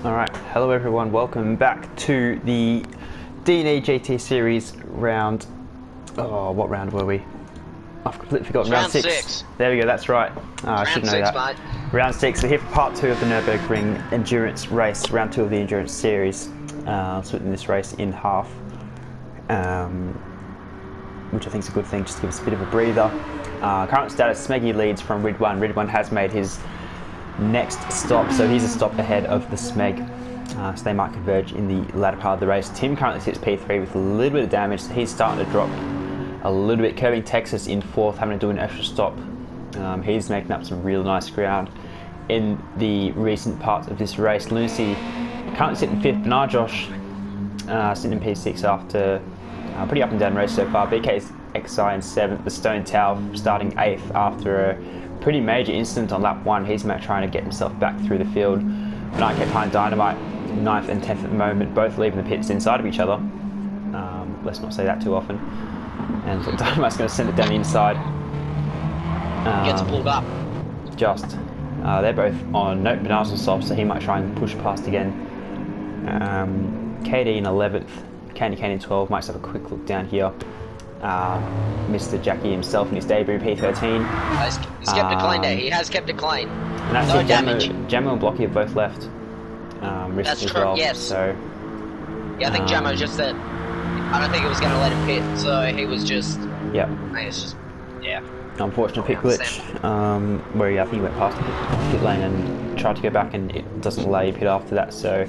Alright, hello everyone, welcome back to the D&E GT Series round... Oh, what round were we? I've completely forgotten. Round 6. There we go, that's right. I should know that. Mate. Round 6, we're here for part 2 of the Nurburgring Endurance Race, round 2 of the Endurance Series. Splitting this race in half, which I think is a good thing, just to give us a bit of a breather. Current status, Smeggy leads from Rid 1. Rid 1 has made his next stop, so he's a stop ahead of the Smeg, so they might converge in the latter part of the race. Tim currently sits P3 with a little bit of damage, so he's starting to drop a little bit. Curbing Texas in 4th, having to do an extra stop. He's making up some real nice ground in the recent parts of this race. Lunacy currently sitting 5th, Bernard Josh sitting in P6 after a pretty up and down race so far. BK's XI in 7th, the Stone Tower starting 8th after a pretty major incident on lap 1. He's trying to get himself back through the field. Bernard behind Dynamite, 9th and 10th at the moment, both leaving the pits inside of each other. Let's not say that too often. And so Dynamite's going to send it down the inside. Gets pulled up. Just. They're both on note. Bernard's on soft, so he might try and push past again. KD in 11th, Candy Cane in 12th. Might just have a quick look down here. Mr. Jackie himself in his debut, P13. He's kept it clean there. He has kept it clean. And that's no it. damage. Jammo and Blocky have both left. That's as true, well. yes. So, Yeah, I think Jammo just said, I don't think it was going to let him pit, so he was just... yeah. It's just, yeah. Unfortunate pit glitch, where I think he went past the pit lane and tried to go back, and it doesn't allow you pit after that, so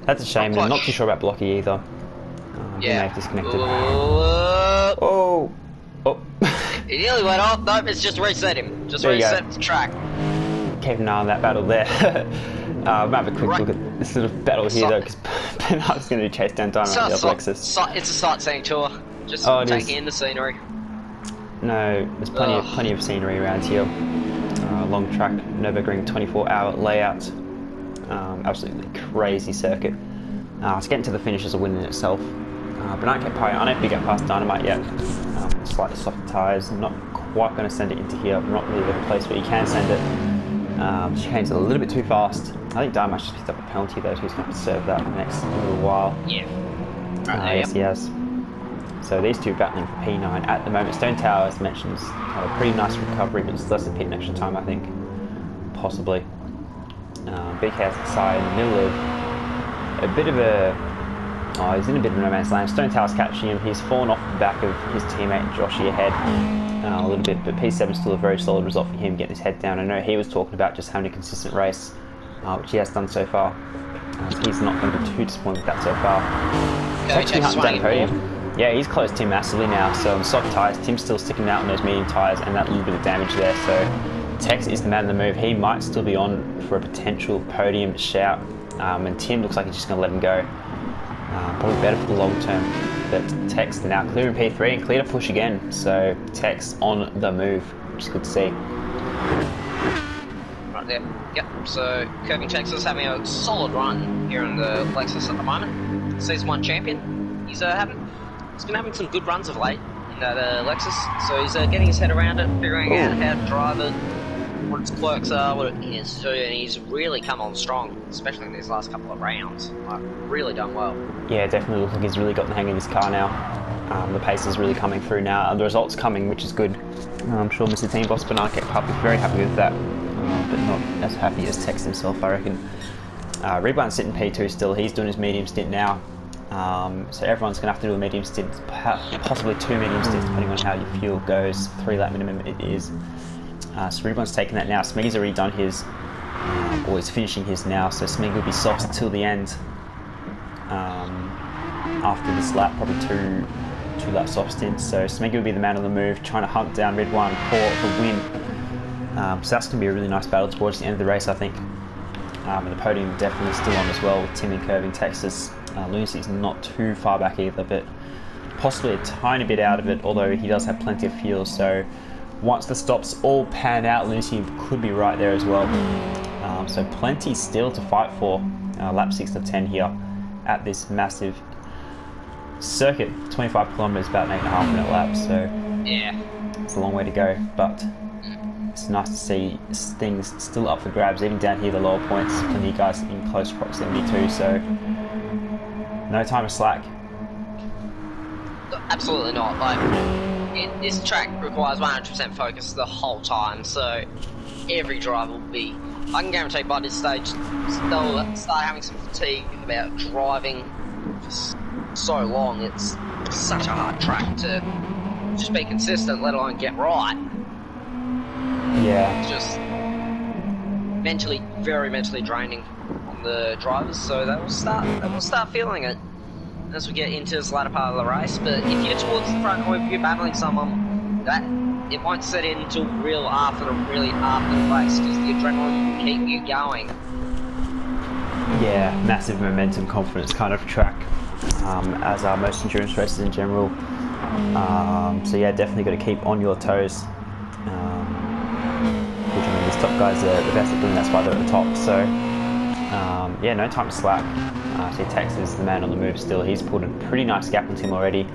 that's a shame. And I'm not too sure about Blocky either. He may have disconnected. Oh! Oh! He nearly went off. Nope, it's just reset him. Just reset the track. Keep an eye on that battle there. We'll have a quick look at this little battle here though, because Bernard's going to chase down Dynamite and the other Lexus. It's a sightseeing tour. Just taking in the scenery. No, there's plenty of scenery around here. Long track, Nurburgring 24-hour layout. Absolutely crazy circuit. To get into the finish is a win in itself. Bernard kept high. I don't think he got past Dynamite yet. Slightly soft tyres. Not quite going to send it into here. Not really the place where you can send it. Changed a little bit too fast. I think Dynamite just picked up a penalty though, so he's going to have to serve that in the next little while. Yeah. Yes, he has. So these two battling for P9 at the moment. Stone Tower, as mentioned, had a pretty nice recovery, but still has to pit in extra time, I think. Possibly. BK has the side in the middle of a bit of a... Oh, he's in a bit of no man's land. Stone Tower's catching him. He's fallen off the back of his teammate Joshy ahead a little bit, but P7 is still a very solid result for him, getting his head down. I know he was talking about just having a consistent race, which he has done so far. So he's not going to be too disappointed with that so far. He's actually hunting down the podium. Yeah, he's closed Tim massively now. So on soft tyres, Tim's still sticking out on those medium tyres, and that little bit of damage there. So Tex is the man on the move. He might still be on for a potential podium shout, and Tim looks like he's just going to let him go. Probably better for the long term. But Tex now clearing P3 and clear to push again. So Tex on the move, which is good to see. Right there. Yep. So Curbing Texas having a solid run here in the Lexus at the moment. Season 1 champion. He's been having some good runs of late in that Lexus. So he's getting his head around it, figuring out how to drive it, what its quirks are, what it is. So, and he's really come on strong, especially in these last couple of rounds. Like, really done well. Yeah, definitely looks like he's really got the hang of this car now. The pace is really coming through now. The results coming, which is good. I'm sure Mr. Team Boss Bernard kept up, very happy with that, but not as happy as Tex himself, I reckon. Reborn's sitting P2 still. He's doing his medium stint now. So everyone's going to have to do a medium stint, possibly 2 medium stints, depending on how your fuel goes. 3 lap minimum it is. So Reborn's taking that now. Smeggy's already done his, or he's finishing his now, so Smeggy will be soft till the end. After this lap, probably two lap soft stints. So Smeggy will be the man on the move, trying to hunt down Red 1 for the win. So that's going to be a really nice battle towards the end of the race, I think. And the podium definitely still on as well, with Tim and Curbing Texas. Lunacy's not too far back either, but possibly a tiny bit out of it, although he does have plenty of fuel. So once the stops all pan out, Lunacy could be right there as well. So plenty still to fight for. Lap 6 of 10 here at this massive circuit. 25 kilometers, about an 8.5 minute lap. So yeah, it's a long way to go, but it's nice to see things still up for grabs, even down here the lower points, plenty of guys in close proximity too, so no time to slack. Absolutely not. Like, this track requires 100% focus the whole time, so every drive will be... I can guarantee by this stage they'll start having some fatigue about driving for so long. It's such a hard track to just be consistent, let alone get right. Yeah. It's just mentally, very mentally draining on the drivers, so they will start feeling it as we get into this latter part of the race. But if you're towards the front or if you're battling someone, that it won't set in until really after the race, because the adrenaline will keep you going. Yeah, massive momentum, confidence kind of track, as are most endurance races in general. So yeah, definitely got to keep on your toes. Which, I mean, these top guys are the best at doing, that's why they're at the top. So yeah, no time to slack. See, Tex is the man on the move still. He's pulled a pretty nice gap on him already.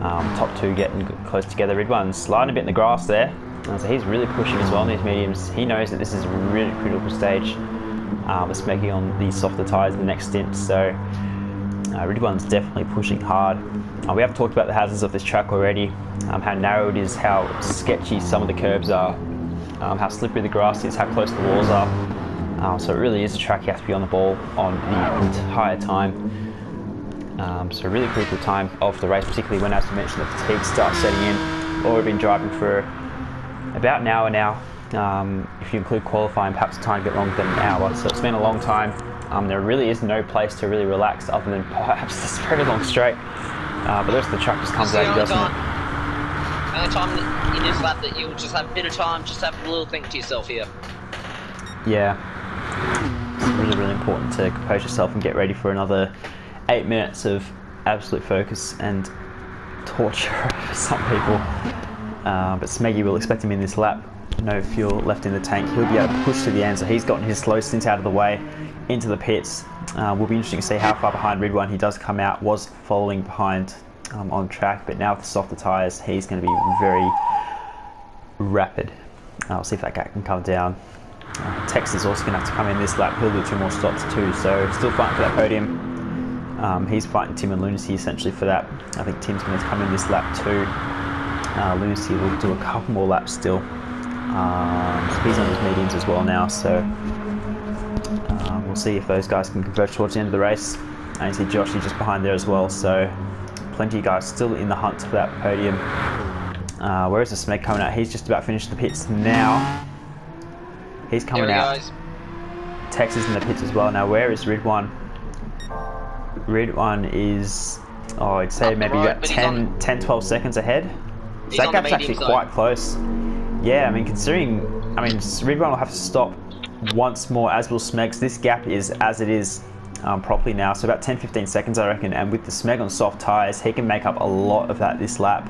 Top two getting close together. Ridwan's sliding a bit in the grass there. So he's really pushing as well in these mediums. He knows that this is a really critical stage. It's making on these softer tyres in the next stint. So Ridwan's definitely pushing hard. We have talked about the hazards of this track already. How narrow it is, how sketchy some of the curbs are, how slippery the grass is, how close the walls are. So it really is a track you have to be on the ball on the entire time. So really critical time of the race, particularly when, as you mentioned, the fatigue starts setting in. Or we've been driving for about an hour now. If you include qualifying, perhaps a tiny bit longer than an hour. So it's been a long time. There really is no place to really relax other than perhaps this very long straight. But the rest of the track just comes out, doesn't it? The only time in this lap that you'll just have a bit of time, just have a little think to yourself here. Yeah. It's really, really important to compose yourself and get ready for another 8 minutes of absolute focus and torture for some people. But Smeggy will expect him in this lap. No fuel left in the tank. He'll be able to push to the end, so he's gotten his slow stint out of the way into the pits. Will be interesting to see how far behind Ridwan he does come out. Was following behind on track, but now with the softer tyres, he's going to be very rapid. I'll see if that gap can come down. Tex is also going to have to come in this lap. He'll do 2 more stops too, so still fighting for that podium. He's fighting Tim and Lunacy essentially for that. I think Tim's going to come in this lap too. Lunacy will do a couple more laps still. So he's on his mediums as well now, so we'll see if those guys can converge towards the end of the race. And you see Joshy just behind there as well, so plenty of guys still in the hunt for that podium. Where is the Smeg coming out? He's just about finished the pits now. He's coming out. Tex is in the pits as well. Now where is Ridwan? Ridwan is, I'd say maybe about 10-12 seconds ahead. So that gap's actually quite close. Yeah, I mean, considering, Ridwan will have to stop once more, as will Smeg. So this gap is as it is properly now, so about 10-15 seconds I reckon, and with the Smeg on soft tyres, he can make up a lot of that this lap.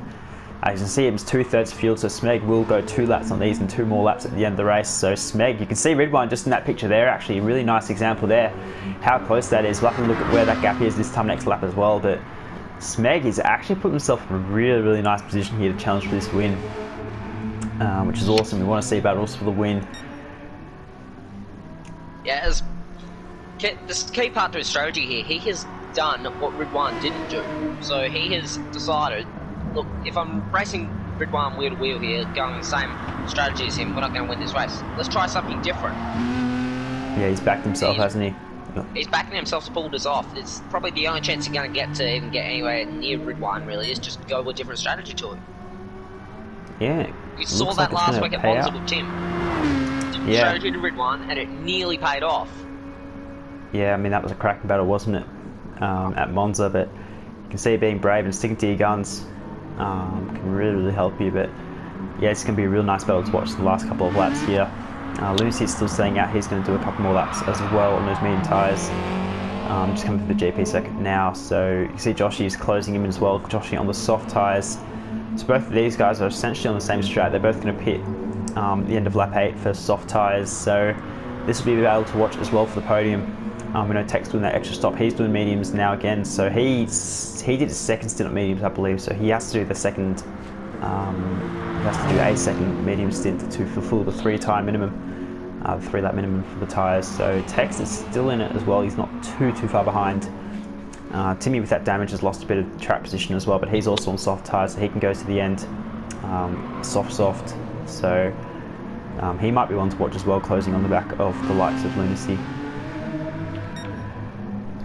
As you can see, it was 2/3 fuel, so Smeg will go 2 laps on these and 2 more laps at the end of the race. So Smeg, you can see Ridwan just in that picture there, actually a really nice example there, how close that is. We'll have to look at where that gap is this time next lap as well, but Smeg is actually put himself in a really, really nice position here to challenge for this win, which is awesome. We want to see battles for the win. Yeah, this key part to his strategy here, he has done what Ridwan didn't do. So he has decided, look, if I'm racing Ridwan wheel to wheel here, going the same strategy as him, we're not going to win this race. Let's try something different. Yeah, he's backed himself, hasn't he? He's backing himself to pull this off. It's probably the only chance you're going to get to even get anywhere near Ridwan, really, is just go with a different strategy to him. Yeah. You saw that last week at Monza with Tim. Different strategy to Ridwan, and it nearly paid off. Yeah, I mean, that was a cracking battle, wasn't it? At Monza, but you can see being brave and sticking to your guns can really, really help you. But yeah, it's going to be a real nice battle to watch the last couple of laps here. Lucy's still staying out. He's going to do a couple more laps as well on those medium tyres. Just coming through the GP second now. So you can see Joshy is closing him in as well. Joshy on the soft tyres. So both of these guys are essentially on the same strat. They're both going to pit the end of lap 8 for soft tyres. So this will be a battle to watch as well for the podium. We know Tex doing that extra stop. He's doing mediums now again. So he did his second stint at mediums, I believe. So he has to do the second He has to do a 8-second medium stint to fulfill the 3-time minimum, the 3-lap minimum for the tyres. So Tex is still in it as well. He's not too far behind. Timmy with that damage has lost a bit of track position as well, but he's also on soft tyres, so he can go to the end soft. So he might be one to watch as well, closing on the back of the likes of Lunacy.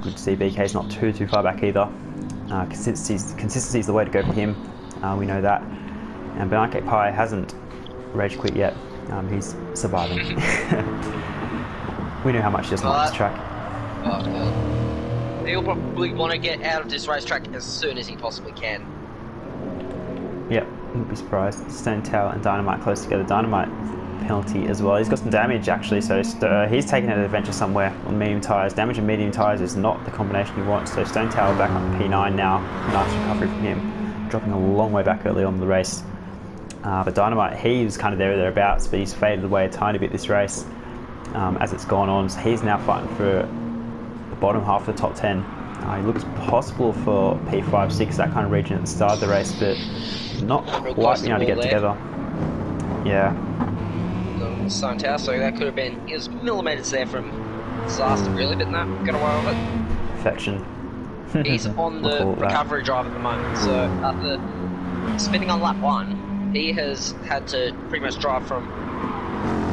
Good to see BK's not too far back either. Consistency is the way to go for him. We know that. And Banake Pai hasn't rage quit yet. He's surviving. We know how much he doesn't like this track. Oh, God. He'll probably want to get out of this racetrack as soon as he possibly can. Yep, wouldn't be surprised. Stone Tower and Dynamite close together. Dynamite penalty as well. He's got some damage actually, so he's taking an adventure somewhere on medium tyres. Damage and medium tyres is not the combination you want, so Stone Tower back on P9 now. Nice recovery from him, dropping a long way back early on in the race. But Dynamite, he was kind of there or thereabouts, but he's faded away a tiny bit this race as it's gone on. So he's now fighting for the bottom half of the top 10. He looks possible for P5, 6, that kind of region at the start of the race, but not quite being able to get together. Yeah. Stone Tower, so that could have been, he was millimetres there from disaster really, but no, got away with it. Perfection. He's on the recovery drive at the moment, so after spinning on lap 1, he has had to pretty much drive from,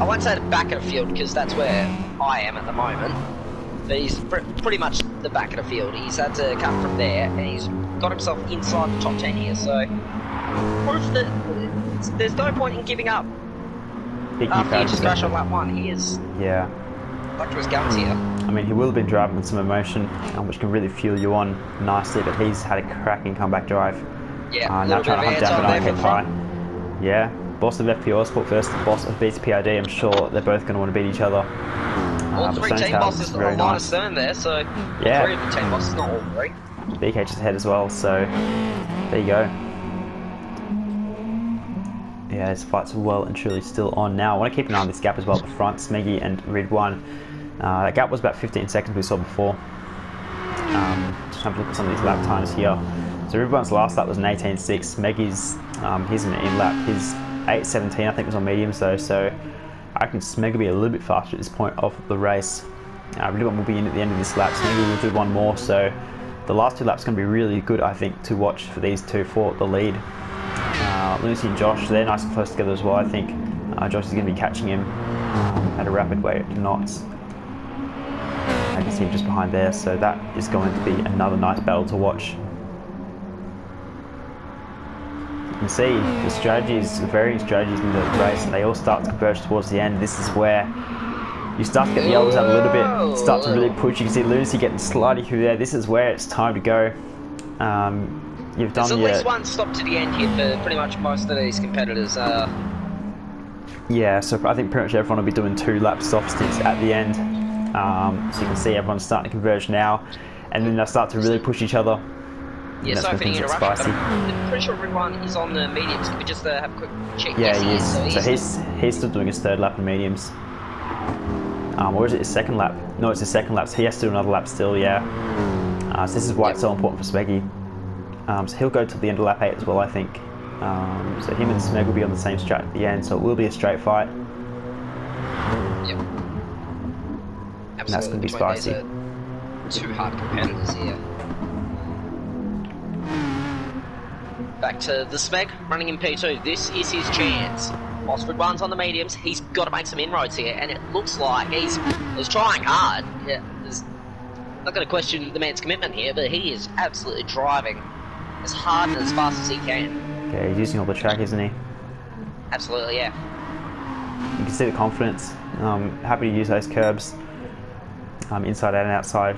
I won't say the back of the field because that's where I am at the moment, but he's pretty much the back of the field. He's had to cut from there and he's got himself inside the top 10 here, so proof that there's no point in giving up. After he just crashed on lap 1, he is back to his guns here. I mean, he will have been driving with some emotion, which can really fuel you on nicely, but he's had a cracking comeback drive. Yeah, now trying to hunt down Banake Pai. Yeah, boss of FPO Sport versus the boss of BTPID. I'm sure they're both going to want to beat each other. All three team bosses on line of stern there, so yeah. 3 of the team bosses, not all 3. BK just ahead as well, so there you go. Yeah, his fights are well and truly still on now. I want to keep an eye on this gap as well at the front, Smeggy and Ridwan. That gap was about 15 seconds we saw before. Just have a look at some of these lap times here. So Ridwan's last lap was an 18.6. Smeggy's, he's an in-lap, his 8.17 I think was on mediums though, so I reckon Smeggy will be a little bit faster at this point of the race. Ridwan will be in at the end of this lap. Smeggy will do one more, so the last 2 laps are going to be really good I think to watch for these two for the lead. Lunacy and Josh, they're nice and close together as well. I think Josh is going to be catching him at a rapid rate of knots. I can see him just behind there, so that is going to be another nice battle to watch. You can see the strategies, the varying strategies in the race, and they all start to converge towards the end. This is where you start to get the others out a little bit, start to really push. You can see Lunacy getting slightly through there. This is where it's time to go. You've done There's at least one stop to the end here for pretty much most of these competitors. Yeah, so I think pretty much everyone will be doing 2 lap stop stints at the end. So you can see everyone's starting to converge now, and then they'll start to really push each other. Yeah, so for the interruption, I'm pretty sure Ridwan is on the mediums. Can we just have a quick check? Yeah, yes, he is. So he's still doing his 3rd lap in mediums. Or is it his 2nd lap? No, it's his 2nd lap, so he has to do another lap still, yeah. So this is why it's so important for Smeggy. So he'll go to the end of lap 8 as well, I think. So him and Smeg will be on the same strat at the end, so it will be a straight fight. Yep. And that's going to be spicy. 2 hard competitors here. Back to the Smeg, running in P2. This is his chance. Whilst Ridwan's on the mediums, he's got to make some inroads here, and it looks like he's trying hard. Yeah, not going to question the man's commitment here, but he is absolutely driving as hard and as fast as he can. Yeah, he's using all the track, isn't he? Absolutely, yeah. You can see the confidence. Happy to use those curbs, inside out and outside.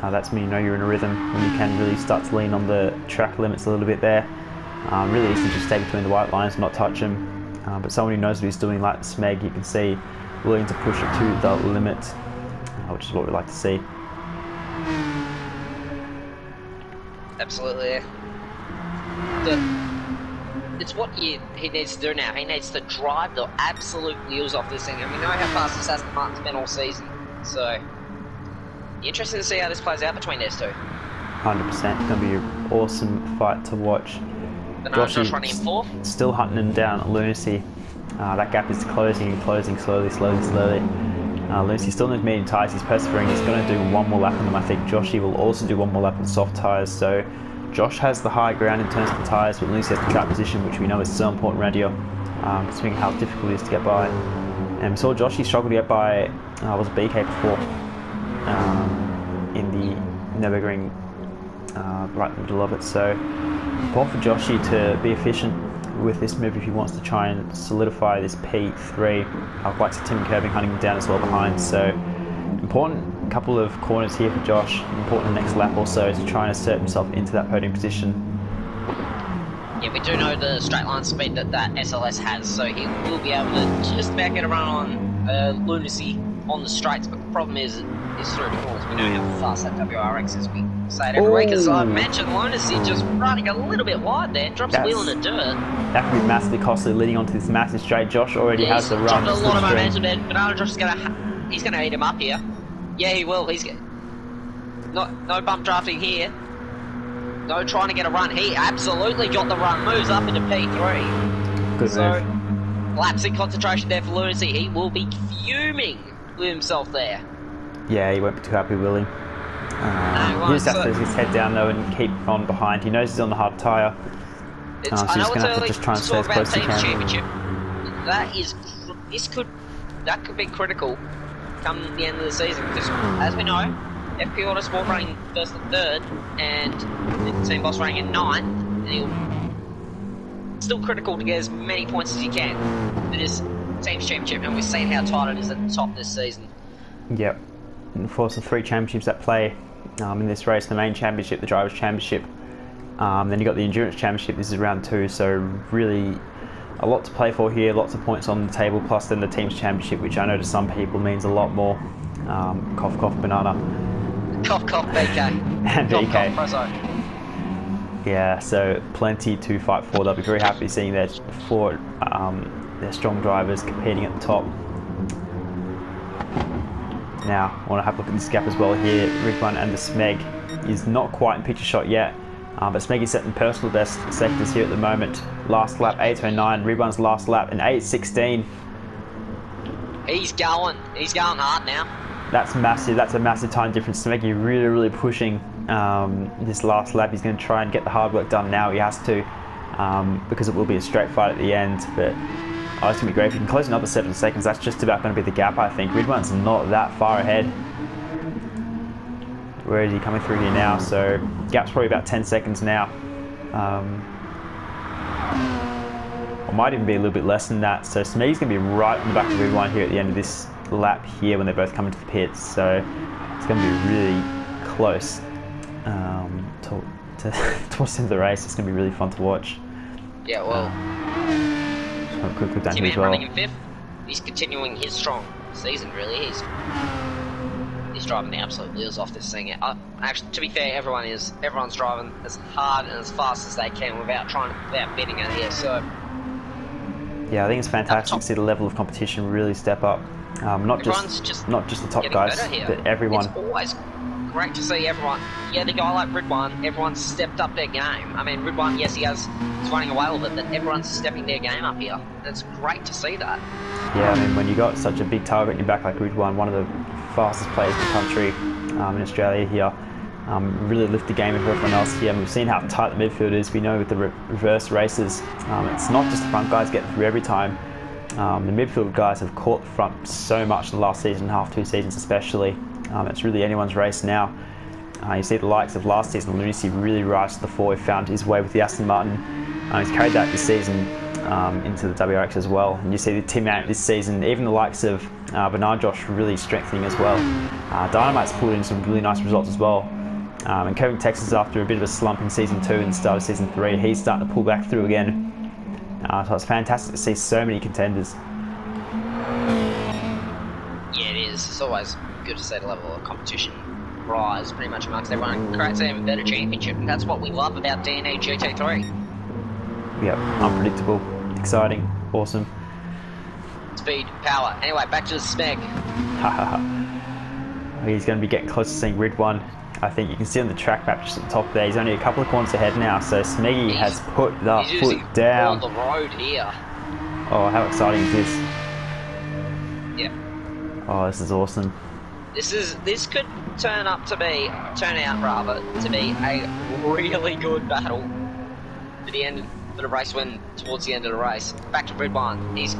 That's when you know you're in a rhythm, when you can really start to lean on the track limits a little bit there. Really easy to just stay between the white lines, not touch them. But someone who knows what he's doing, like Smeg, you can see willing to push it to the limit, which is what we like to see. Absolutely, yeah. It's what he needs to do now. He needs to drive the absolute wheels off this thing, and we know how fast this Aston Martin's been all season. So, interesting to see how this plays out between these two. 100%. It's going to be an awesome fight to watch. Banana Josh running in fourth. Still hunting him down at Lunacy. That gap is closing slowly. Lunacy still in his medium tyres. He's persevering. He's going to do one more lap on them. I think Joshy will also do one more lap on soft tyres. So Josh has the high ground in terms of the tyres, but Lunacy has the track position, which we know is so important around here, considering how difficult it is to get by. And we saw Joshy struggle to get by, was BK before, in the Nurburgring, right in the middle of it. So important for Joshy to be efficient with this move if he wants to try and solidify this P3. Quite Tim Curbing hunting him down as well behind. So important couple of corners here for Josh. Important the next lap also to try and assert himself into that podium position. Yeah, we do know the straight line speed that SLS has, so he will be able to just about get a run on Lunacy on the straights, but the problem is through the corners. We know how fast that WRX is. We say it every week, as I mentioned, Lunacy just running a little bit wide there, drops the wheel in the dirt. That could be massively costly leading onto this massive straight. Josh already has the run. Dropped a lot of momentum there. Banana Josh is he's gonna eat him up here. Yeah, he will. He's no bump drafting here. No trying to get a run. He absolutely got the run. Moves up into P3. Good so, move. Lapsing concentration there for Lunacy. He will be fuming with himself there. Yeah, he won't be too happy, will he? He just has to his head down though and keep on behind. He knows he's on the hard tyre. So he's going to have to just try and stay as close as he can. Championship. That could be critical come the end of the season, because as we know, FP Autosport running first and third, and the Team Boss running in ninth, and he'll still critical to get as many points as he can for this Teams Championship, and we've seen how tight it is at the top this season. Yep. And of course, the three championships that play in this race: the main championship, the drivers' championship, then you got the endurance championship. This is round 2, so really a lot to play for here. Lots of points on the table, plus then the teams championship, which I know to some people means a lot more. Cough, cough, banana. Cough, cough, BK. And cough, BK. Cough, yeah, so plenty to fight for. They'll be very happy seeing their strong drivers competing at the top. Now, I want to have a look at this gap as well here. Ridwan and the Smeg is not quite in picture shot yet, but Smeg is setting personal best sectors here at the moment. Last lap 8:09, Ridwan's last lap in 8:16. He's going hard now. That's massive. That's a massive time difference. Smeg really pushing this last lap. He's going to try and get the hard work done now. He has to, because it will be a straight fight at the end. But oh, it's going to be great. If you can close another 7 seconds, that's just about going to be the gap, I think. Ridwan's not that far ahead. Where is he coming through here now? So gap's probably about 10 seconds now. Or might even be a little bit less than that. So Smeg's going to be right on the back of Ridwan here at the end of this lap here when they both come into the pits. So it's going to be really close towards the end of the race. It's going to be really fun to watch. Yeah, well, quick look down here as T-Man well. running in 5th. He's continuing his strong season, really. He's driving the absolute wheels off this thing. Actually, to be fair, everyone's driving as hard and as fast as they can without bidding out here. So yeah, I think it's fantastic to see the level of competition really step up. Not just the top guys, but everyone. It's always great to see everyone. Yeah, the guy like Ridwan, everyone's stepped up their game. I mean, Ridwan, yes, he's running away with it, but everyone's stepping their game up here. It's great to see that. Yeah, I mean, when you got such a big target in your back like Ridwan, one of the fastest players in the country in Australia here, really lift the game of everyone else here. And we've seen how tight the midfield is. We know with the reverse races, it's not just the front guys getting through every time. The midfield guys have caught the front so much in the last season and a half, 2 seasons especially. It's really anyone's race now. You see the likes of last season, Lunacy really rise to the fore. He found his way with the Aston Martin. He's carried that this season into the WRX as well. And you see the team out this season, even the likes of Banana Josh really strengthening as well. Dynamite's pulled in some really nice results as well. And Kevin Texas, after a bit of a slump in season 2 and the start of season 3, he's starting to pull back through again. So it's fantastic to see so many contenders. Yeah, it is. It's always good to see the level of competition rise pretty much amongst everyone. Creates an even better championship, and that's what we love about D&E GT3. Yep, unpredictable, exciting, awesome. Speed, power. Anyway, back to the Smeg. He's going to be getting close to seeing Ridwan. I think you can see on the track map just at the top there, he's only a couple of corners ahead now, so Smeggy has put the foot down. On the road here. Oh, how exciting is this? Yeah. Oh, this is awesome. This could turn out to be a really good battle for the race towards the end of the race. Back to Ridwan. He's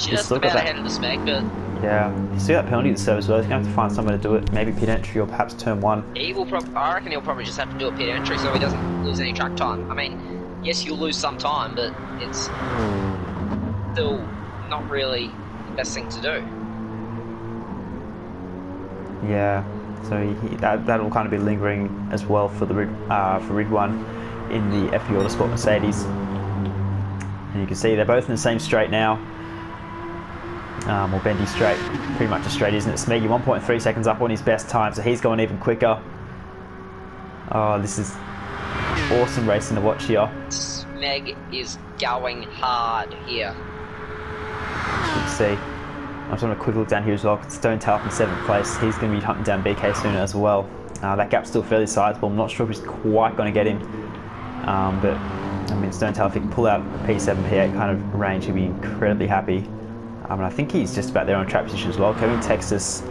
just about ahead of the Smeg, but yeah, you see that penalty to serve as well. He's going to have to find somewhere to do it. Maybe pit entry or perhaps turn 1. I reckon he'll probably just have to do a pit entry so he doesn't lose any track time. I mean, yes, you'll lose some time, but it's still not really the best thing to do. Yeah, so that'll kind of be lingering as well for Ridwan in the FP Autosport Mercedes. And you can see they're both in the same straight now. Or bendy straight, pretty much a straight, isn't it? Smeggy 1.3 seconds up on his best time, so he's going even quicker. Oh, this is awesome racing to watch here. Smeg is going hard here. You can see. I'm just having a quick look down here as well. Stone Tail in 7th place. He's going to be hunting down BK soon as well. That gap's still fairly sizable. I'm not sure if he's quite going to get him. But, I mean, Stone Tail, if he can pull out a P7, P8 kind of range, he'll be incredibly happy. And I think he's just about there on track position as well. Kevin Texas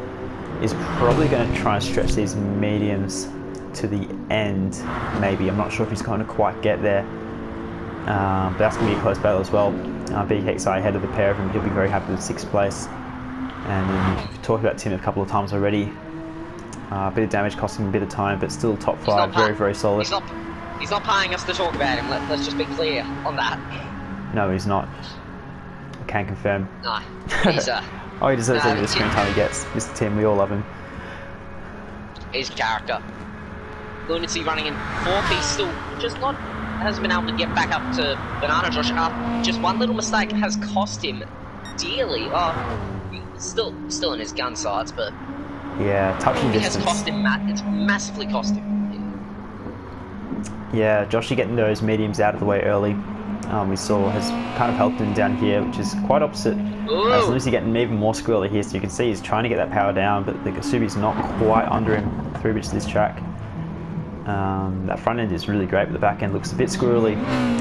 is probably going to try and stretch these mediums to the end, maybe. I'm not sure if he's going to quite get there. But that's going to be a close battle as well. BKXI ahead of the pair of them. He'll be very happy with 6th place. And then we've talked about Tim a couple of times already. A bit of damage costing him a bit of time, but still top 5, very, very solid. He's not paying us to talk about him. Let's just be clear on that. No, he's not. I can confirm. No, he's oh, he deserves every screen time he gets. Mr. Tim, we all love him. He's character. Lunacy running in 4th. He's still hasn't been able to get back up to Banana Josh. Just one little mistake has cost him dearly. He's still in his gun sights, but yeah, touching distance. It has cost him. It's massively cost him. Yeah, Joshy getting those mediums out of the way early. We saw has kind of helped him down here, which is quite opposite. As Lucy getting even more squirrely here, so you can see he's trying to get that power down, but the Kasubi's not quite under him through bits of this track. That front end is really great, but the back end looks a bit squirrely.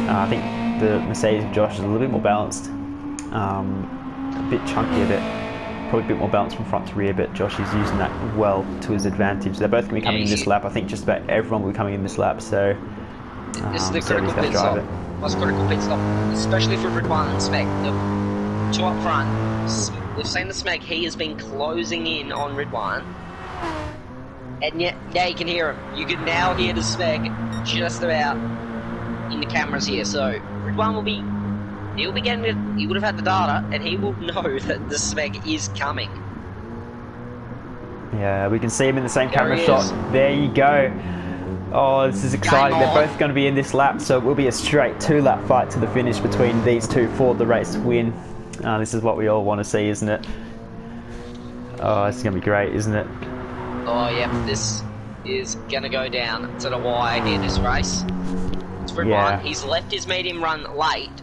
I think the Mercedes of Josh is a little bit more balanced, a bit chunky, probably a bit more balanced from front to rear, but Josh is using that well to his advantage. They're both going to be coming in this lap. I think just about everyone will be coming in this lap, so this is the critical pit stop. Most critical pit stop, especially for Ridwan and Smeg. The 2 up front. We've seen the Smeg. He has been closing in on Ridwan, and yet now you can hear him. You can now hear the Smeg just about in the cameras here. So Ridwan will be. He'll be getting it. He would have had the data, and he will know that the Smeg is coming. Yeah, we can see him in the same camera shot. There you go. Oh, this is exciting. They're both going to be in this lap, so it will be a straight 2-lap fight to the finish between these two for the race win. This is what we all want to see, isn't it? Oh, it's going to be great, isn't it? Oh, yeah. This is going to go down to the wire here, this race. It's Ridwan. He's left his medium run late,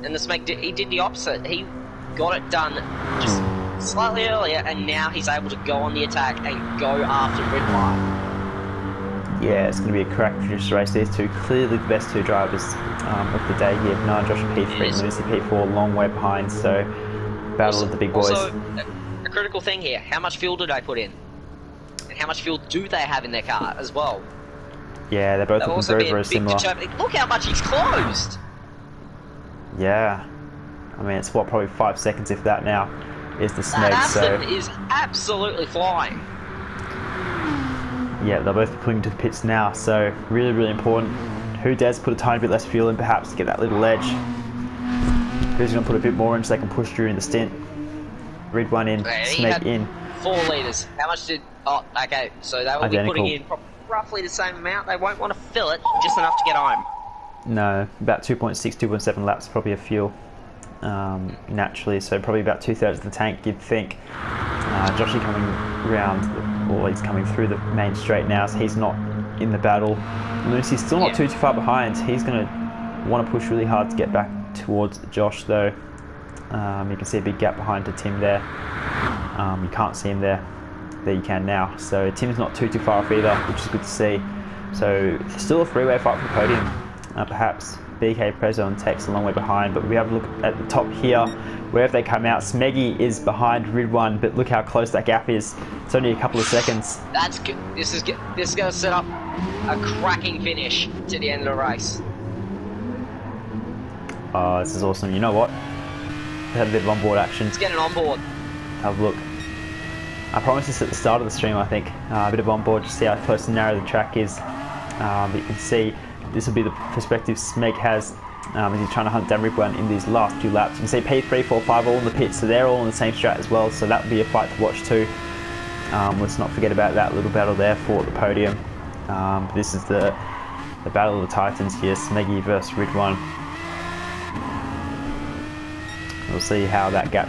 and the Smeg he did the opposite. He got it done just slightly earlier, and now he's able to go on the attack and go after Ridwan. Yeah, it's going to be a crack-produced race. These two clearly the best 2 drivers of the day here. Bernard Josh P3 and Lucy P4, long way behind, so battle of the big boys. Also, a critical thing here, how much fuel do they put in? And how much fuel do they have in their car as well? Yeah, they're both looking very, very similar. Look how much he's closed! Yeah. I mean, it's probably 5 seconds, if that now, is the Smeg, Aston is absolutely flying. Yeah, they're both pulling to the pits now, so really, really important. Who dares put a tiny bit less fuel in, perhaps, to get that little edge? Who's going to put a bit more in so they can push during the stint? Ridwan in, Smeg in. 4 litres. How much did... Oh, okay, so they will be putting in roughly the same amount. They won't want to fill it, just enough to get home. No, about 2.6, 2.7 laps probably of fuel, naturally, so probably about 2/3 of the tank, you'd think. Joshy coming round, or he's coming through the main straight now, so he's not in the battle. Lucy's still not too far behind. He's going to want to push really hard to get back towards Josh, though. You can see a big gap behind to Tim there. You can't see him there. there you can now. So Tim's not too far off either, which is good to see. So still a three-way fight for the podium. Perhaps BK, Prezzo and Tex a long way behind, but we have a look at the top here. Wherever they come out, Smeggy is behind Ridwan, but look how close that gap is. It's only a couple of seconds. That's good. This is going to set up a cracking finish to the end of the race. Oh, this is awesome. You know what? We had a bit of onboard action. Let's get it on board. Have a look. I promised this at the start of the stream, I think. A bit of onboard, just see how close and narrow the track is. But you can see this will be the perspective Smeg has as he's trying to hunt down Ridwan in these last few laps. You can see P3, 4, 5 all in the pits, so they're all on the same strat as well, so that will be a fight to watch too. Let's not forget about that little battle there for the podium. This is the battle of the Titans here, Smeggy versus Ridwan. We'll see how that gap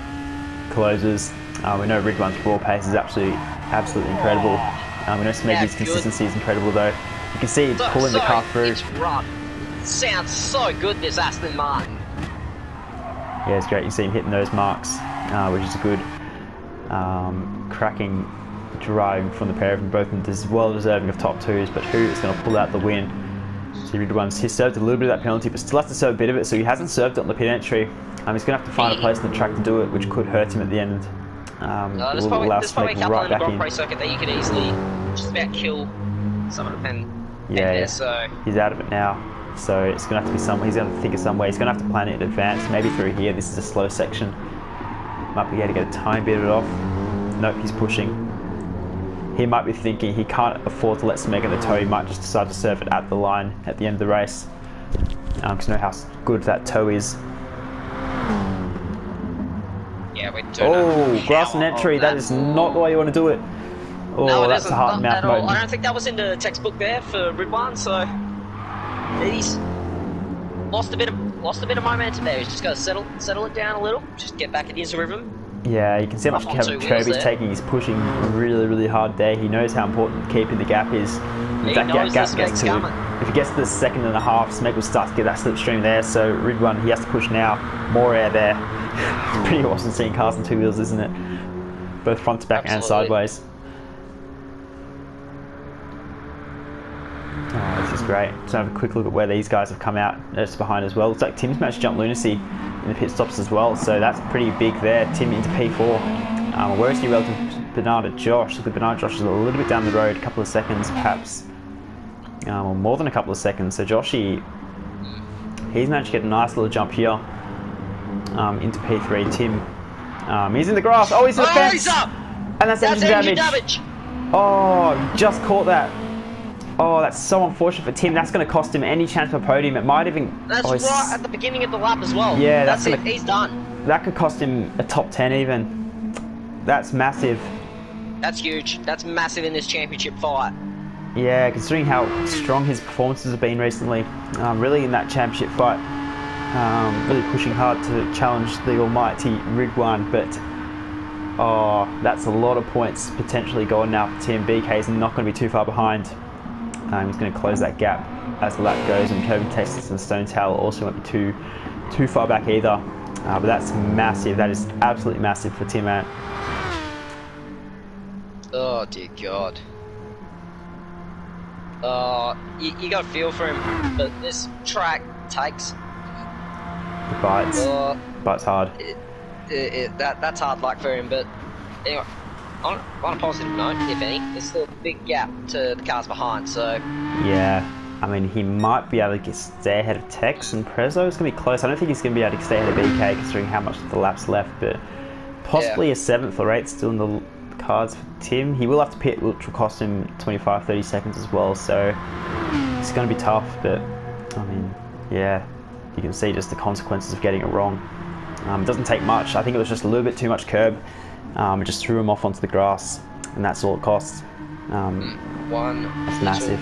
closes. We know Ridwan's raw pace is absolutely incredible. We know Smeggy's consistency is incredible though. You can see he's pulling the car through. It's run. Sounds so good, this Aston Martin. Yeah, it's great. You see him hitting those marks, which is a good cracking drive from the pair of them. Both of them is well deserving of top twos, but who is going to pull out the win? So Ridwan's served a little bit of that penalty, but still has to serve a bit of it, so he hasn't served it on the pit entry. He's going to have to find a place on the track to do it, which could hurt him at the end. There's probably a couple in the Grand Prix circuit that you could easily just about kill some of the pen. Yeah, so he's out of it now. So it's going to have to be some. He's going to think of some way. He's going to have to plan it in advance. Maybe through here. This is a slow section. Might be able to get a tiny bit of it off. Nope, he's pushing. He might be thinking he can't afford to let Smeg in the toe. He might just decide to serve it at the line at the end of the race. Because you know how good that toe is. Yeah, we do. Oh, grass and entry. That is not the way you want to do it. Oh, no, that's a hard mouth moment. I don't think that was in the textbook there for Ridwan, so he's lost a bit of momentum there. He's just got to settle it down a little, just get back in his rhythm. Yeah, you can see how much Kirby's taking. He's pushing really hard there. He knows how important keeping the gap is. If that gap gets to, if he gets to the second and a half, Smeg will start to get that slipstream there. So Ridwan, he has to push now. More air there. It's pretty awesome seeing cars on two wheels, isn't it? Both front to back and sideways. Oh, this is great. Just have a quick look at where these guys have come out just behind as well. Looks like Tim's managed to jump Lunacy in the pit stops as well, so that's pretty big there. Tim into P4. Where is he relative to Bernard Josh? Look at Bernard Josh is a little bit down the road, a couple of seconds perhaps. Or more than a couple of seconds. So Joshy, he's managed to get a nice little jump here into P3. Tim, he's in the grass. Oh, he's in the fence! He's up! And that's engine damage. Oh, just caught that. Oh, that's so unfortunate for Tim. That's going to cost him any chance for podium. It might even... That's right at the beginning of the lap as well. Yeah, that's it. He's done. That could cost him a top 10 even. That's massive. That's huge. That's massive in this championship fight. Yeah, considering how strong his performances have been recently. Really in that championship fight. Really pushing hard to challenge the almighty Ridwan. But, oh, that's a lot of points potentially going now for Tim. BK's not going to be too far behind. He's going to close that gap as the lap goes, and Kirby, Texas and Stone Tower also won't be too far back either. But that's massive. That is absolutely massive for Tim Ant. Oh dear God. You got a feel for him, but this track takes. It bites. Bites hard. That's hard luck for him, but anyway. On a positive note, if any, there's still a big gap to the cars behind, so... Yeah, I mean, he might be able to stay ahead of Tex and Prezzo. It's going to be close. I don't think he's going to be able to stay ahead of BK, considering how much of the lap's left, but possibly a 7th or 8th still in the cards for Tim. He will have to pit, which will cost him 25-30 seconds as well, so it's going to be tough, but, I mean, yeah, you can see just the consequences of getting it wrong. It doesn't take much. I think it was just a little bit too much curb. It just threw him off onto the grass, and that's all it costs. It's massive.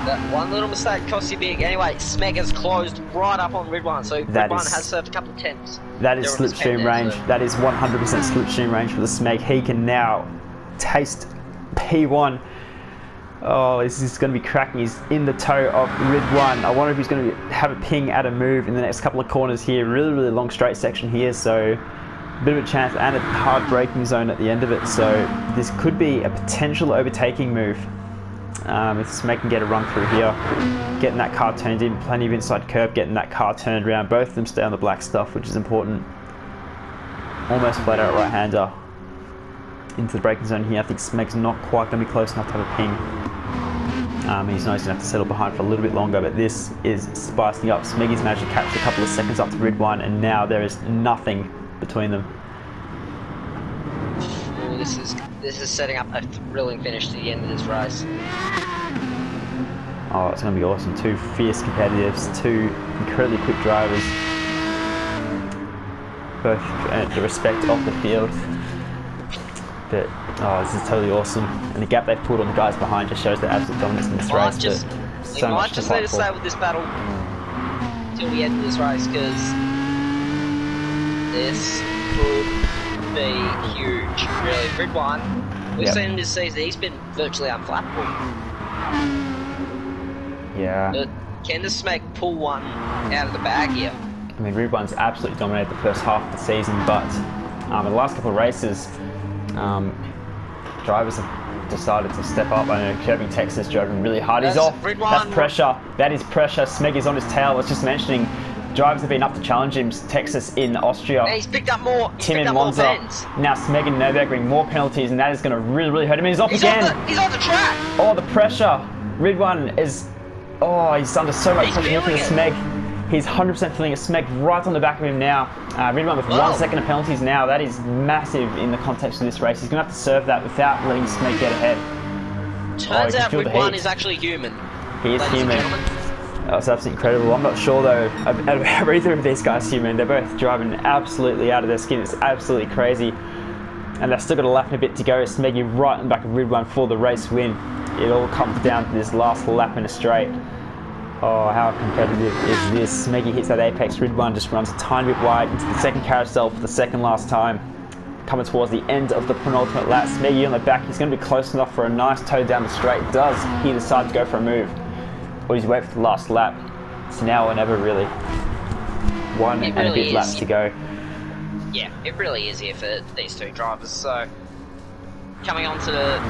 That one little mistake costs you big. Anyway, Smeg has closed right up on Ridwan, so Ridwan has served a couple of tenths. That is slipstream range. So. That is 100% slipstream range for the Smeg. He can now taste P1. Oh, this is going to be cracking. He's in the toe of Ridwan. I wonder if he's going to have a ping at a move in the next couple of corners here. Really long straight section here, so bit of a chance and a hard braking zone at the end of it, so this could be a potential overtaking move. If Smeg can get a run through here, getting that car turned in, plenty of inside curb, getting that car turned around. Both of them stay on the black stuff, which is important. Almost flat out right-hander into the braking zone here. I think Smeg's not quite going to be close enough to have a ping. He's going to have to settle behind for a little bit longer, but this is spicing up. Smeggy's managed to catch a couple of seconds up to Ridwan, and now there is nothing between them. Ooh, this is setting up a thrilling finish to the end of this race. Oh, it's going to be awesome. Two fierce competitors, two incredibly quick drivers. Both earned the respect off the field. But, oh, this is totally awesome. And the gap they've put on the guys behind just shows their absolute dominance in this race. We might just need to stay with this battle till the end of this race, because this could be huge, really. Ridwan, we've seen him this season, he's been virtually unflappable. Yeah. But can the Smeg pull one out of the bag here? I mean, Ridwan's absolutely dominated the first half of the season, but in the last couple of races, drivers have decided to step up. I know Curving Texas drove him really hard. He's off. That's pressure. That is pressure. Smeg is on his tail. I was just mentioning, drivers have been up to challenge him. Texas in Austria. And he's picked up more. Tim in Monza. Now Smeg in Nurburgring, more penalties, and that is going to really, really hurt him. He's off again. He's on the track. Oh, the pressure. Ridwan is. Oh, he's under so much pressure from Smeg. He's 100% feeling a Smeg right on the back of him now. Ridwan with 1 second of penalties now. That is massive in the context of this race. He's going to have to serve that without letting Smeg get ahead. Turns out Ridwan is actually human. He is human. That's absolutely incredible. I'm not sure though are either of these guys human. They're both driving absolutely out of their skin. It's absolutely crazy. And they've still got a lap and a bit to go. Smeggy right in the back of Ridwan for the race win. It all comes down to this last lap in a straight. Oh, how competitive is this? Smeggy hits that apex. Ridwan just runs a tiny bit wide into the second carousel for the second last time. Coming towards the end of the penultimate lap. Smeggy on the back. He's going to be close enough for a nice toe down the straight. Does he decide to go for a move? Or does he wait for the last lap? It's now or never, really. One and a bit laps to go. Yeah, it really is here for these two drivers. So, coming on to the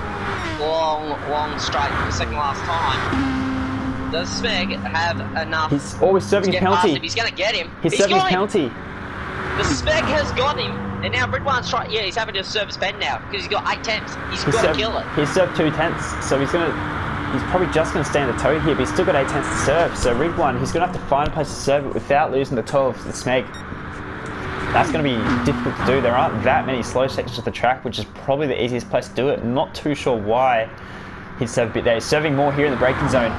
long straight for the second last time. Does Smeg have enough? He's always serving his penalty. He's going to get him. He's serving his penalty. The Smeg has got him, and now Ridwan's trying. Yeah, he's having to serve his pen now because he's got 8 tenths. He's got to kill it. He's served 2 tenths, so he's probably just going to stay in the toe here, but he's still got 8 tenths to serve. So Ridwan, he's going to have to find a place to serve it without losing the toe of the Smeg. That's going to be difficult to do. There aren't that many slow sections of the track, which is probably the easiest place to do it. Not too sure why he'd serve a bit there. He's serving more here in the braking zone.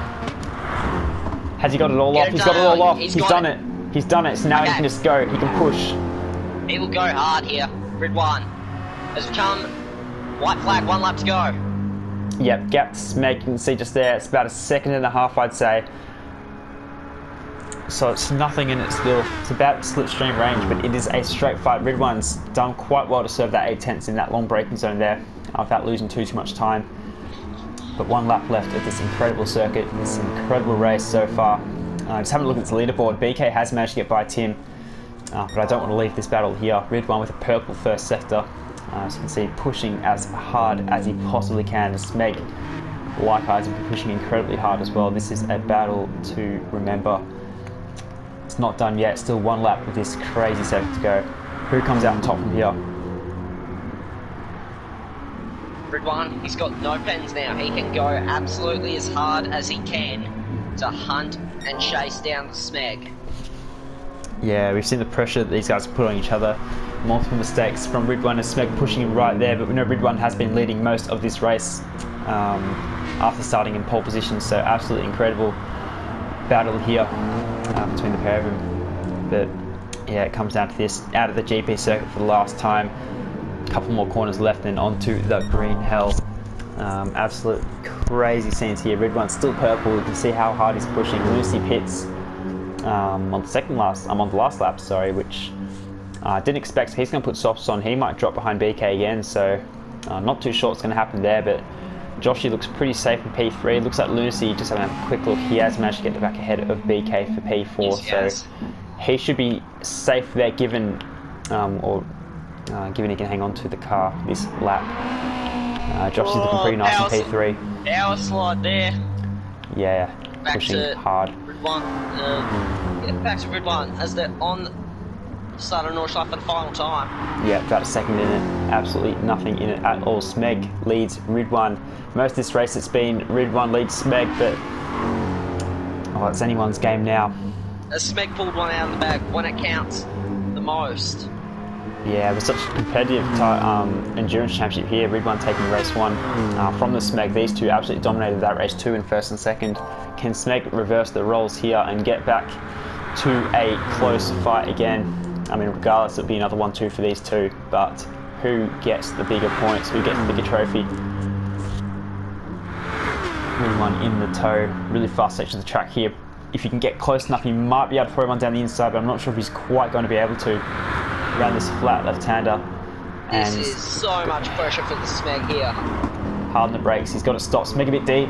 Has he got it all off? He's got it all off. He's done it. He's done it. So now he can just go. He can push. He will go hard here. Ridwan has come. White flag, 1 lap to go. Yep, gap to Smeg. You can see just there. It's about 1.5 seconds, I'd say. So it's nothing in it still. It's about slipstream range, but it is a straight fight. Ridwan's done quite well to serve that 8 tenths in that long braking zone there without losing too much time. But 1 lap left of this incredible circuit, this incredible race so far. Just having a look at this leaderboard, BK has managed to get by Tim, but I don't want to leave this battle here. Ridwan with a purple first sector, as you can see, pushing as hard as he possibly can. And Smeg, likewise, will be pushing incredibly hard as well. This is a battle to remember. It's not done yet, still 1 lap with this crazy circuit to go. Who comes out on top from here? Ridwan, he's got no pens now. He can go absolutely as hard as he can to hunt and chase down the Smeg. Yeah, we've seen the pressure that these guys put on each other. Multiple mistakes from Ridwan and Smeg pushing him right there, but we know Ridwan has been leading most of this race after starting in pole position, so absolutely incredible battle here between the pair of them. But yeah, it comes down to this, out of the GP circuit for the last time. Couple more corners left and onto the green hell. Absolute crazy scenes here. Ridwan's still purple. You can see how hard he's pushing. Lucy pits on the last lap, sorry, which I didn't expect. He's going to put softs on. He might drop behind BK again, so not too sure what's going to happen there, but Joshy looks pretty safe in P3. Looks like Lucy, just having a quick look, he has managed to get back ahead of BK for P4, so he should be safe there given, or given he can hang on to the car this lap. Josh is looking pretty nice in P3. Power slide there. Yeah, Back pushing to hard. Red 1. Back to Red 1 as they're on the start of Nordschleife for the final time. Yeah, about a second in it. Absolutely nothing in it at all. Smeg leads Red 1. Most of this race it's been Red 1 leads Smeg, but it's anyone's game now. As Smeg pulled one out of the bag when it counts the most. Yeah, it was such a competitive endurance championship here. Red 1 taking race 1 from the Smeg. These two absolutely dominated that race 2 in first and second. Can Smeg reverse the roles here and get back to a close fight again? I mean, regardless, it'll be another 1-2 for these two, but who gets the bigger points? Who gets the bigger trophy? Red 1 in the toe. Really fast section of the track here. If you can get close enough, you might be able to throw one down the inside, but I'm not sure if he's quite going to be able to around this flat left-hander. This is so much pressure for the Smeg here. Hard on the brakes, he's got to stop. Smeg a bit deep.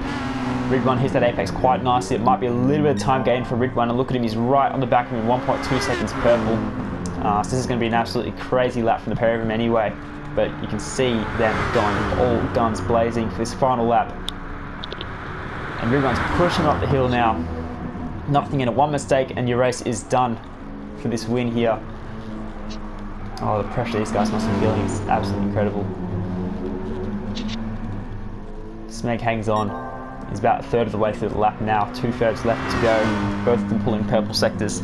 Red 1 hits that apex quite nicely. It might be a little bit of time gain for Red 1, and look at him, he's right on the back of him, 1.2 seconds purple. So this is going to be an absolutely crazy lap from the pair of them anyway, but you can see them going all guns blazing for this final lap. And Red 1's pushing up the hill now. Nothing in it, one mistake and your race is done for this win here. Oh, the pressure these guys must be feeling is absolutely incredible. Smeg hangs on. He's about a third of the way through the lap now. 2/3 left to go. Both of them pulling purple sectors.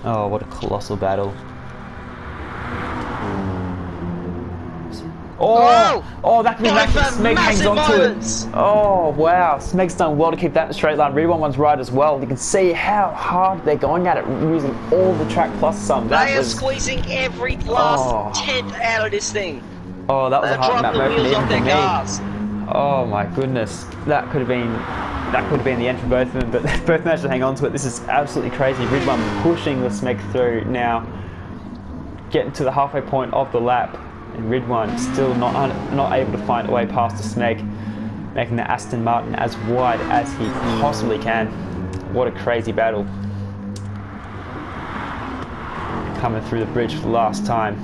Oh, what a colossal battle. Oh, that could be massive. Smeg hangs on to it. Oh, wow. Smeg's done well to keep that in the straight line. Red 1's right as well. You can see how hard they're going at it, using all the track plus some. They are squeezing every last tenth out of this thing. Oh, that was a hard map moment even for me. Cars. Oh my goodness. That could have been the end for both of them, but they both managed to hang on to it. This is absolutely crazy. Red 1 pushing the Smeg through now, getting to the halfway point of the lap. And Red 1 still not able to find a way past the Smeg, making the Aston Martin as wide as he possibly can. What a crazy battle. Coming through the bridge for the last time,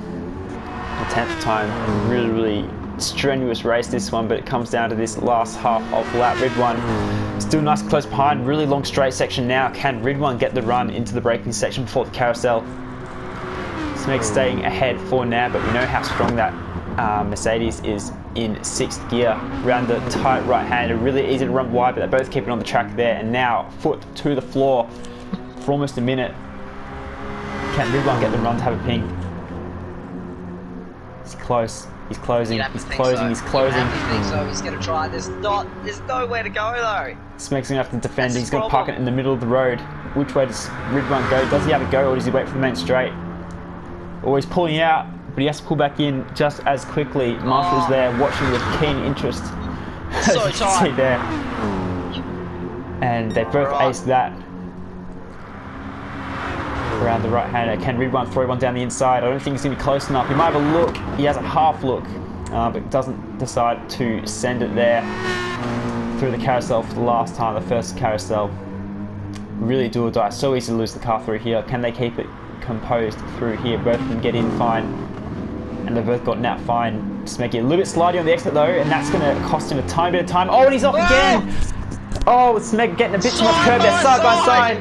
the 10th time. Really, really strenuous race this one, but it comes down to this last half of lap. Red 1 still nice and close behind. Really long straight section now. Can Red 1 get the run into the braking section before the carousel? Smeg staying ahead for now, but we know how strong that Mercedes is in 6th gear. Around the tight right-hander, really easy to run wide, but they're both keeping on the track there. And now, foot to the floor for almost a minute. Can Red 1 get the run to have a ping? He's close. He's closing. He's closing. He's closing. I think so. He's going to try. There's nowhere to go though. Smeg's going to have to defend. He's going to park it in the middle of the road. Which way does Red 1 go? Does he have a go, or does he wait for the main straight? Or he's pulling out, but he has to pull back in just as quickly. Marshall's there watching with keen interest. So tight. There. And they both aced that. Around the right-hander. Can Red 1 throw one down the inside? I don't think he's going to be close enough. He might have a look. He has a half look, but doesn't decide to send it there through the carousel for the last time, the first carousel. Really do or die. So easy to lose the car through here. Can they keep it composed through here? Both of them get in fine, and they've both gotten out fine. Smeggy a little bit slidey on the exit though, and that's going to cost him a tiny bit of time. Oh, and he's off again! Oh, Smeg getting a bit too much curb there, side by side.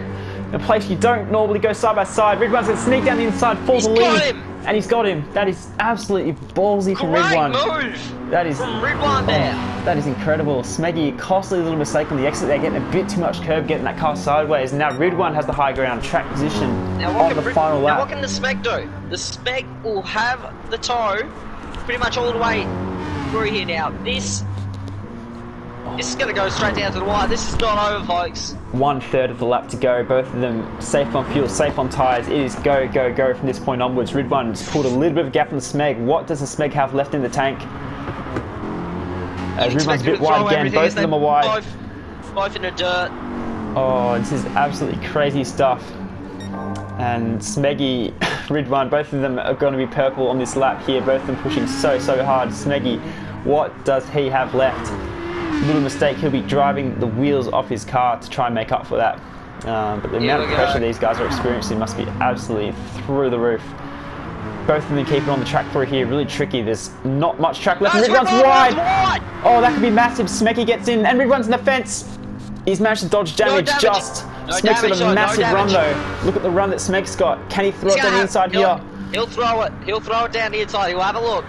A place you don't normally go side by side. Red 1's going to sneak down the inside, falls the lead, and he's got him. That is absolutely ballsy from Red 1. Move that is from Red 1 there. That is incredible. Smeggy, costly little mistake on the exit there, getting a bit too much curb, getting that car sideways. And now Red 1 has the high ground track position on the final lap. Now what can the Smeg do? The Smeg will have the toe pretty much all the way through here now. This is going to go straight down to the wire. This is not over, folks. 1/3 of the lap to go. Both of them safe on fuel, safe on tyres. It is go, go, go from this point onwards. Red 1's pulled a little bit of a gap in the Smeg. What does the Smeg have left in the tank? Red 1's a bit wide again. Both of them are wide. Both in the dirt. Oh, this is absolutely crazy stuff. And Smeggy, Red 1, both of them are going to be purple on this lap here. Both of them pushing so hard. Smeggy, what does he have left? Little mistake, he'll be driving the wheels off his car to try and make up for that. But the amount of pressure these guys are experiencing must be absolutely through the roof. Both of them keep it on the track through here. Really tricky. There's not much track left. No, And Ridwan's Ridwan wide. wide. Oh, that could be massive. Smeggy gets in, and Ridwan's in the fence. He's managed to dodge damage, damage. just. No Smeg's got damage, a no massive run damage. though. Look at the run that Smeg's got. Can he throw it down the inside here? He'll throw it. He'll throw it down the inside. He'll have a look.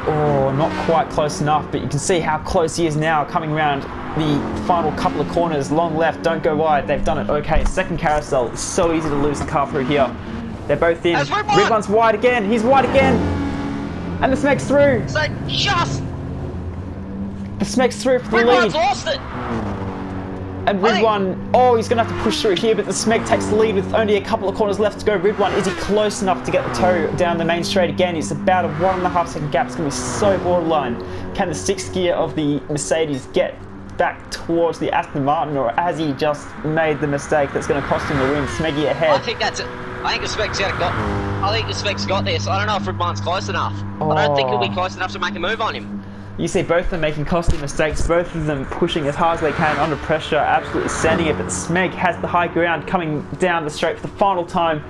Oh, not quite close enough, but you can see how close he is now, coming around the final couple of corners. Long left, don't go wide. They've done it okay. Second carousel. It's so easy to lose the car through here. They're both in. Ridwan's wide again. He's wide again. And the Smeg's through. So just. The Smeg's through for the Ridwan's lead. lost it. And Ridwan, oh, he's going to have to push through here, but the Smeg takes the lead with only a couple of corners left to go. Ridwan, is he close enough to get the toe down the main straight again? It's about a 1.5 second gap. It's going to be so borderline. Can the sixth gear of the Mercedes get back towards the Aston Martin, or has he just made the mistake that's going to cost him the win? Smeggy ahead. I think that's it. I think the Smeg's got this. I don't know if Ridwan's close enough. I don't think he'll be close enough to make a move on him. You see both of them making costly mistakes, both of them pushing as hard as they can under pressure, absolutely sending it, but Smeg has the high ground coming down the straight for the final time.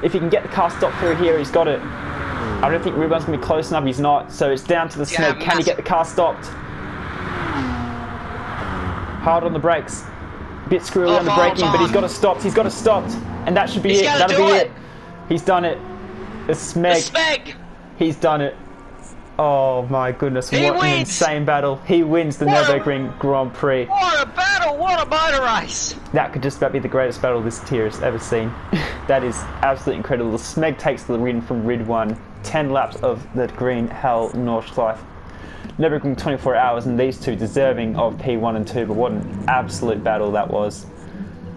If he can get the car stopped through here, he's got it. I don't think Ridwan's going to be close enough, he's not, so it's down to the Smeg. Can he get the car stopped? Hard on the brakes. Bit squirrely on the braking, but he's got it stopped, and that should be it, that'll be it. He's done it. The Smeg. He's done it. Oh my goodness, what an insane battle. He wins the Nurburgring Grand Prix. What a battle, what a motor race. That could just about be the greatest battle this tier has ever seen. That is absolutely incredible. The Smeg takes the win from Ridwan. 10 laps of the green hell Nordschleife. Nurburgring 24 hours, and these two deserving of P1 and 2, but what an absolute battle that was.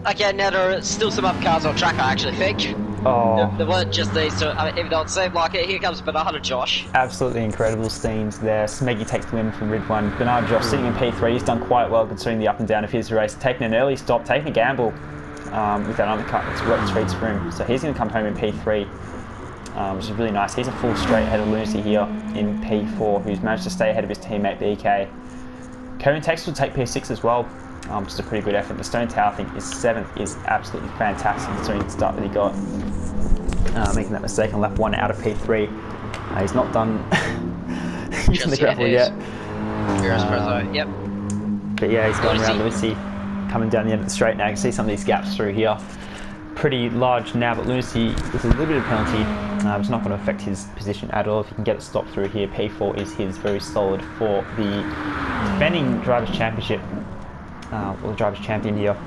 Okay, now there are still some other cars on track, I actually think. Oh. There weren't just these two, even though it seemed like it. Here comes Bernard Josh. Absolutely incredible scenes there. Smeggy takes the win from Ridwan. Bernard Josh sitting in P3, he's done quite well considering the up and down of his race. Taking an early stop, taking a gamble with that undercut that's worked streets for him. So he's going to come home in P3, which is really nice. He's a full straight ahead of Lunacy here in P4, who's managed to stay ahead of his teammate BK. Kevin Tex will take P6 as well. Just a pretty good effort. The Stone Tower, I think, is 7th, is absolutely fantastic considering the start that he got. Making that mistake on lap 1 out of P3. He's not done using the gravel yet. Yep. But yeah, he's going around Lunacy, coming down the end of the straight now. You can see some of these gaps through here. Pretty large now, but Lunacy with a little bit of penalty. It's not going to affect his position at all. If he can get it stopped through here, P4 is his, very solid for the defending Drivers' Championship. Or the Drivers' Champion here.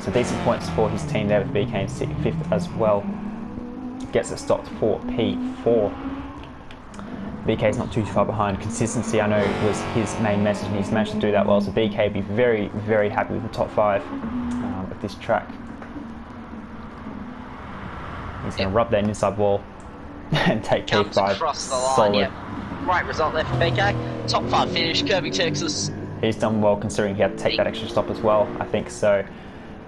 So decent points for his team there with BK in 5th as well. Gets it stopped for P4. BK's not too far behind. Consistency, I know, was his main message, and he's managed to do that well. So BK will be very, very happy with the top 5 at this track. He's going to rub that inside wall and take P5. Across the line, solid. yep. Great result there for BK. Top 5 finish, Kirby, Texas. He's done well considering he had to take that extra stop as well, I think. So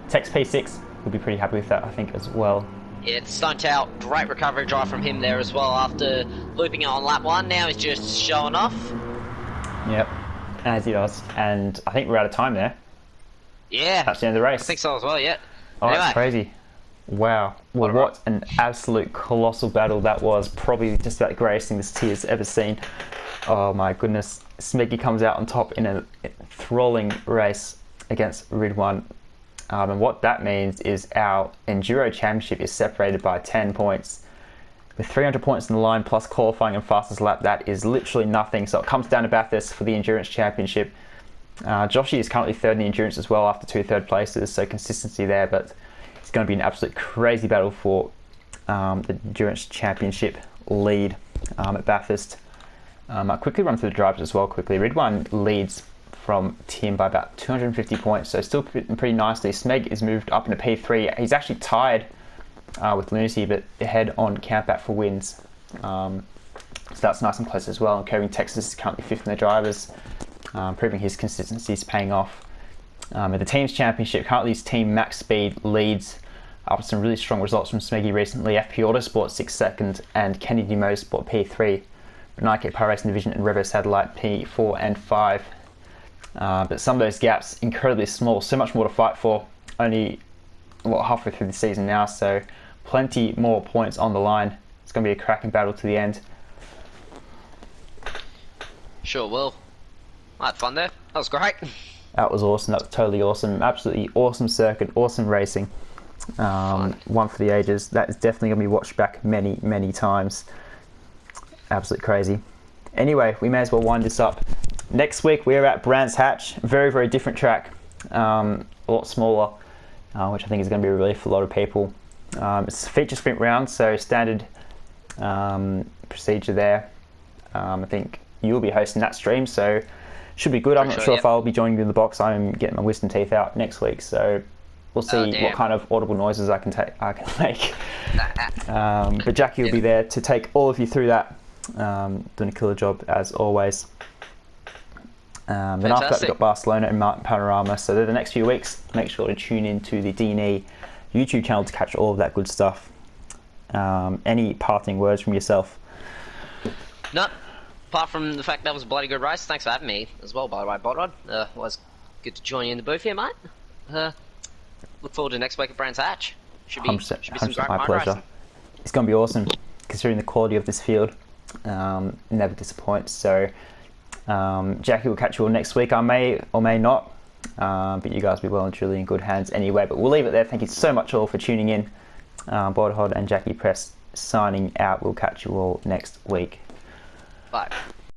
Tex P6 will be pretty happy with that, I think, as well. Yeah, it's Stone Tower, great recovery drive from him there as well after looping it on lap 1. Now he's just showing off. Yep, as he does. And I think we're out of time there. Yeah. That's the end of the race. I think so as well, yeah. Oh, anyway. That's crazy. Wow. Well, what an absolute colossal battle that was. Probably just about the greatest thing this tier's ever seen. Oh my goodness. Smeggy comes out on top in a enthralling race against Ridwan. And what that means is our Enduro Championship is separated by 10 points. With 300 points in the line plus qualifying and fastest lap, that is literally nothing. So it comes down to Bathurst for the Endurance Championship. Joshy is currently 3rd in the Endurance as well after 2 third places, so consistency there, but it's going to be an absolute crazy battle for the Endurance Championship lead at Bathurst. I'll quickly run through the drivers as well quickly. Ridwan leads from Tim by about 250 points, so still pretty nicely. Smeg is moved up into P3. He's actually tied with Lunacy, but ahead on Campat for wins. So that's nice and close as well. And Kevin Texas is currently 5th in the drivers, proving his consistency is paying off. At the team's championship, currently his team Max Speed leads after some really strong results from Smeggy recently. FP Autosport 6th second and Kennedy Motorsport P3. Nike Power Racing Division and Revo Satellite P4 and 5. But some of those gaps incredibly small, so much more to fight for. Only halfway through the season now, so plenty more points on the line It's going to be a cracking battle to the end. Sure will. I had fun there. That was great. That was awesome. That was totally awesome. Absolutely awesome circuit. Awesome racing. One for the ages. That is definitely going to be watched back many, many times. Absolutely crazy. Anyway, we may as well wind this up. Next week we're at Brands Hatch. Very, very different track. A lot smaller, which I think is going to be a relief for a lot of people. It's a feature sprint round, so standard procedure there. I think you'll be hosting that stream, so should be good. I'm not sure if I'll be joining you in the box. I'm getting my wisdom teeth out next week, so we'll see what kind of audible noises I can make. But Jackie will be there to take all of you through that. Doing a killer job as always. Then after that we've got Barcelona and Martin Panorama, so they're the next few weeks. Make sure to tune in to the D&E YouTube channel to catch all of that good stuff. Any parting words from yourself? No, apart from the fact that was a bloody good race. Thanks for having me as well, by the way, Bodrod. Was good to join you in the booth here, mate. Look forward to next week at Brands Hatch. Should be 100%, some great my motor pleasure. racing. It's going to be awesome, considering the quality of this field. Never disappoints. So Jackie will catch you all next week. I may or may not, but you guys will be well and truly in good hands anyway. But we'll leave it there. Thank you so much all for tuning in. Bodhod and Jackie Press signing out. We'll catch you all next week. Bye.